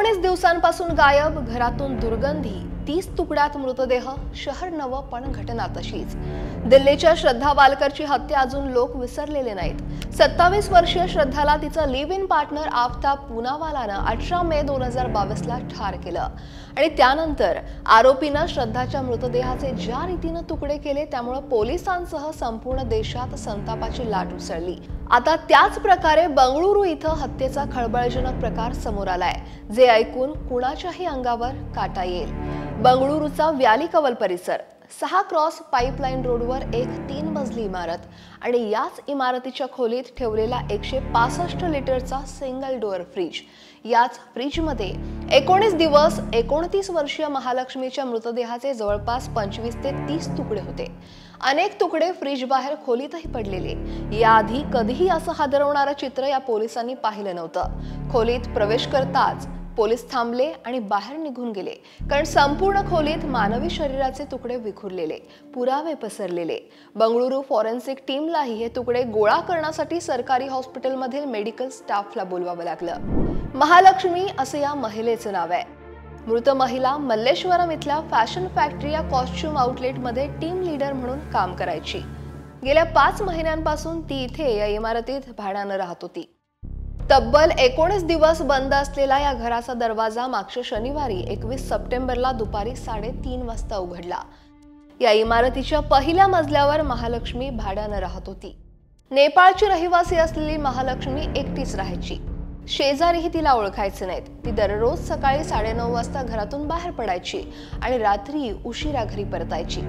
19 दिवसांपासून गायब, घरातून दुर्गंधी, 30 तुकड्यात मृतदेह, शहर नवं पण घटना तशीच। दिल्लीच्या श्रद्धा वालकरची हत्या अजून लोक विसरलेले नाहीत। 27 वर्षीय श्रद्धाला तिचा लिव्ह इन पार्टनर आफ्ताब पूनावालानं 18 मे 2022 ला ठार केलं आणि त्यानंतर आरोपीनं श्रद्धाच्या मृतदेहाचे ज्या रीतीने तुकडे केले त्यामुळे पोलिसांसह संपूर्ण देशात संतापाची लाट उसळली। आता त्याच प्रकारे बंगळुरू इथं हत्येचा खळबळजनक प्रकार समोर आलाय, जे ऐकून कुणाच्याही अंगावर काटा येईल। बंगळुरूचा व्याली कवल परिसर, 6 क्रॉस पाईपलाईन रोडवर एक 3 मजली इमारत आणि याच इमारतीच्या खोलीत ठेवलेला 165 लिटरचा सिंगल डोअर फ्रीज। याच फ्रीजमध्ये 19 दिवस 29 वर्षीय महालक्ष्मीच्या मृतदेहाचे जवळपास 25 ते 30 तुकडे होते। अनेक तुकडे फ्रीज बाहेर खोलीतही पडलेले। याआधी कधीही असं हादरवणारं चित्र या पोलिसांनी पाहिलं नव्हतं। खोलीत प्रवेश करताच पोलीस थांबले आणि बाहेर निघून गेले, कारण संपूर्ण खोलीत मानवी शरीराचे तुकडे विखुरलेले, पुरावे पसरलेले। बंगळुरू फॉरेन्सिक टीमलाही हे तुकडे गोळा करण्यासाठी सरकारी हॉस्पिटलमधील मेडिकल स्टाफला बोलवावं लागलं। महालक्ष्मी असं या महिलेचं नाव आहे। मृत महिला मल्लेश्वरम इथल्या फॅशन फॅक्टरी या कॉस्ट्यूम आउटलेटमध्ये टीम लीडर म्हणून काम करायची। गेल्या 5 महिन्यांपासून ती इथे या इमारतीत भाड्यानं राहत होती। तब्बल 19 दिवस बंद असलेला या घराचा दरवाजा मागच्या शनिवारी 21 सप्टेंबरला दुपारी 3:30 वाजता उघडला। या इमारतीच्या पहिल्या मजल्यावर महालक्ष्मी भाड्यानं राहत होती। नेपाळची रहिवासी असलेली महालक्ष्मी एकटीच राहायची। शेजारीही तिला ओळखायचे नाहीत। ती दररोज सकाळी 9:30 वाजता घरातून बाहेर पडायची आणि रात्री उशिरा घरी परतायची।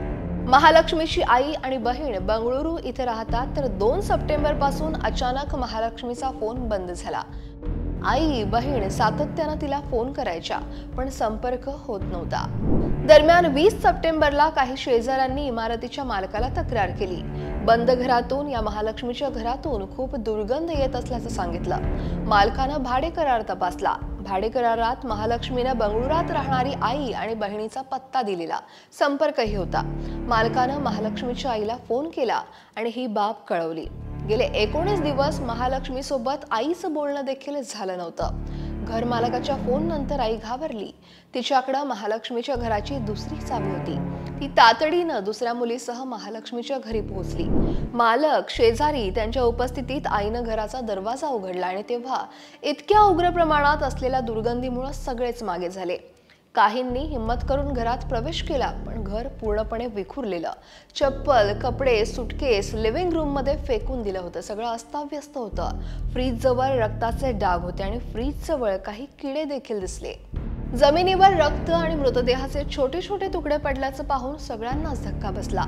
महालक्ष्मीची आई आणि बहीण बंगळुरू इथे राहतात, तर 2 सप्टेंबर पासून अचानक महालक्ष्मीचा फोन बंद झाला। आई बहीण सातत्याने तिला फोन करायच्या, पण संपर्क होत नव्हता। दरम्यान 20 सप्टेंबरला काही शेजाऱ्यांनी इमारतीच्या मालकाला तक्रार केली। बंद घरातून या महालक्ष्मीच्या घरातून खूप दुर्गंध येत असल्याचं सांगितलं। मालकानं भाडे करार तपासला। भाडे करारात महालक्ष्मीनं बंगळुरात राहणारी आई आणि बहिणीचा पत्ता दिलेला, संपर्कही होता। मालकानं महालक्ष्मीच्या आईला फोन केला आणि ही बाब कळवली। गेले 19 दिवस महालक्ष्मी सोबत आईचं बोलणं देखील झालं नव्हतं। घर मालकाच्या फोन नंतर आई घाबरली। तिच्याकडे महालक्ष्मीच्या घराची दुसरी चावी होती। ती तातडीनं दुसऱ्या मुलीसह महालक्ष्मीच्या घरी पोहोचली। मालक, शेजारी त्यांच्या उपस्थितीत आईनं घराचा दरवाजा उघडला आणि तेव्हा इतक्या उग्र प्रमाणात असलेल्या दुर्गंधीमुळे सगळेच मागे झाले। काहींनी हिम्मत करून घरात प्रवेश केला, पण घर पूर्णपणे विखुरलेलं। चप्पल, कपडे, सुटकेस लिव्हिंग रूम मध्ये फेकून दिलं होतं। सगळं अस्ताव्यस्त होतं। फ्रीज जवळ रक्ताचे डाग होते आणि फ्रीज जवळ काही किडे देखील दिसले। जमिनीवर रक्त आणि मृतदेहाचे छोटे छोटे तुकडे पडल्याचं पाहून सगळ्यांनाच धक्का बसला।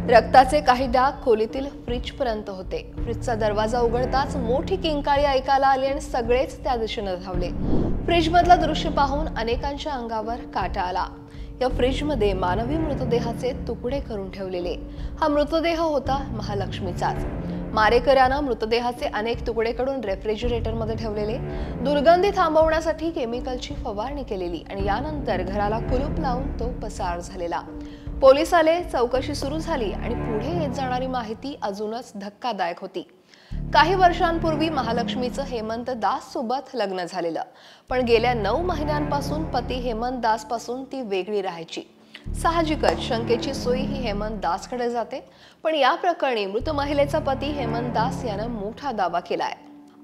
रक्ताचे काही डाग खोलीतील फ्रीज पर्यंत होते। फ्रीजचा दरवाजा उघडताच मोठी किंकाळी ऐकायला आली आणि सगळेच त्या दिशेने धावले। फ्रीज मधलं दृश्य पाहून अनेकांच्या अंगावर काटा आला। या फ्रीजमध्ये मानवी मृतदेहाचे तुकडे करून ठेवलेले। हा मृतदेह होता महालक्ष्मीचाच। मारेकऱ्यानं मृतदेहाचे अनेक तुकडे करून रेफ्रिजरेटर मध्ये ठेवलेले। दुर्गंधी थांबवण्यासाठी केमिकलची फवारणी केलेली आणि यानंतर घराला कुलूप लावून तो पसार झालेला। पोलीस आले, चौकशी सुरू झाली आणि पुढे येत जाणारी माहिती अजूनच धक्कादायक होती। काही वर्षांपूर्वी महालक्ष्मीचं हेमंत दास सोबत लग्न झालेलं, पण गेल्या 9 महिन्यांपासून पती हेमंत दास पासून ती वेगळी राहायची। साहजिकच शंकेची सोयी ही हेमंत दासकडे जाते, पण या प्रकरणी मृत महिलेचा पती हेमंत दास यानं मोठा दावा केलाय।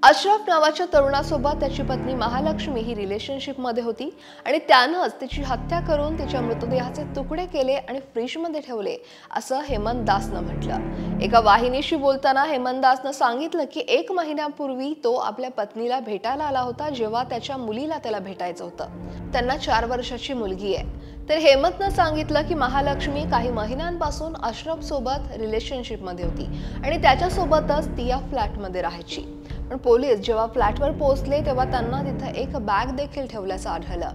अशरफ नावाच्या तरुणासोबत त्याची पत्नी महालक्ष्मी ही रिलेशनशिप मध्ये होती आणि त्यानंच तिची हत्या करून तिच्या मृतदेहाचे तुकडे केले आणि फ्रीजमध्ये ठेवले, असं हेमंत दासनं म्हटलं। एका वाहिनीशी बोलताना हेमंत दासनं सांगितलं की 1 महिन्यापूर्वी तो आपल्या पत्नीला भेटायला आला होता, जेव्हा त्याच्या मुलीला त्याला भेटायचं होतं। त्यांना 4 वर्षाची मुलगी आहे। तर हेमंतनं सांगितलं की महालक्ष्मी काही महिन्यांपासून अशरफ सोबत रिलेशनशिप मध्ये होती आणि त्याच्यासोबतच ती या फ्लॅटमध्ये राहायची। पण पोलीस जेव्हा फ्लॅटवर पोहोचले तेव्हा त्यांना तिथे एक बॅग देखील ठेवल्याचं आढळलं।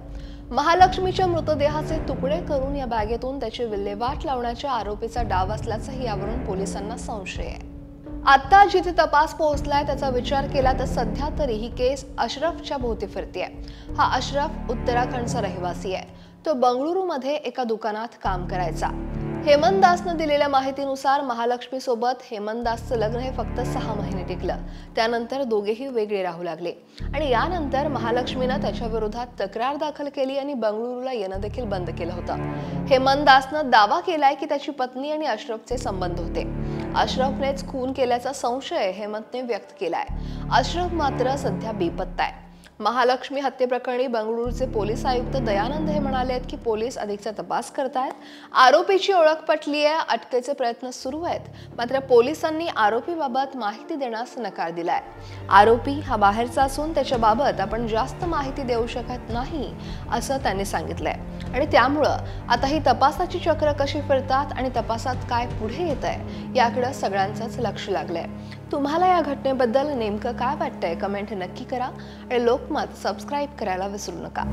महालक्ष्मीच्या मृतदेहाचे तुकडे करून या बॅगेतून त्याची विल्हेवाट लावण्याच्या आरोपीचा डाव असल्याचंही यावरून पोलिसांना संशय आहे। आता जिथे तपास पोहोचलाय त्याचा विचार केला तर सध्या तरी ही केस अशरफच्या भोवती फिरतेय। हा अशरफ उत्तराखंडचा रहिवासी आहे। तो बंगळुरूमध्ये एका दुकानात काम करायचा। हेमंत दासनं दिलेल्या माहितीनुसार महालक्ष्मी सोबत हेमंत दासचं लग्न हे फक्त 6 महिने टिकलं। त्यानंतर दोघेही वेगळे राहू लागले आणि यानंतर महालक्ष्मीनं त्याच्या विरोधात तक्रार दाखल केली आणि बंगळुरूला येणं देखील बंद केलं होतं। हेमंत दासनं दावा केलाय की त्याची पत्नी आणि अशरफचे संबंध होते। अशरफनेच खून केल्याचा संशय हेमंतने व्यक्त केलाय। अशरफ मात्र सध्या बेपत्ता आहे। महालक्ष्मी हत्येप्रकरणी बंगळुरूचे पोलीस आयुक्त दयानंद हे म्हणाले आहेत की पोलीस अधिकचा तपास करतायत। आरोपीची ओळख पटली आहे, अटकेचे प्रयत्न सुरू आहेत, मात्र पोलिसांनी आरोपीबाबत माहिती देण्यास नकार दिलाय। आरोपी हा बाहेरचा असून त्याच्याबाबत आपण जास्त माहिती देऊ शकत नाही असं त्यांनी सांगितलंय आणि त्यामुळं आता ही तपासाची चक्र कशी फिरतात आणि तपासात काय पुढे येत आहे याकडे सगळ्यांचंच लक्ष लागलंय। तुम्हाला या घटनेबद्दल नेमकं काय वाटतंय कमेंट नक्की करा आणि लोकमत सबस्क्राइब करायला विसरू नका।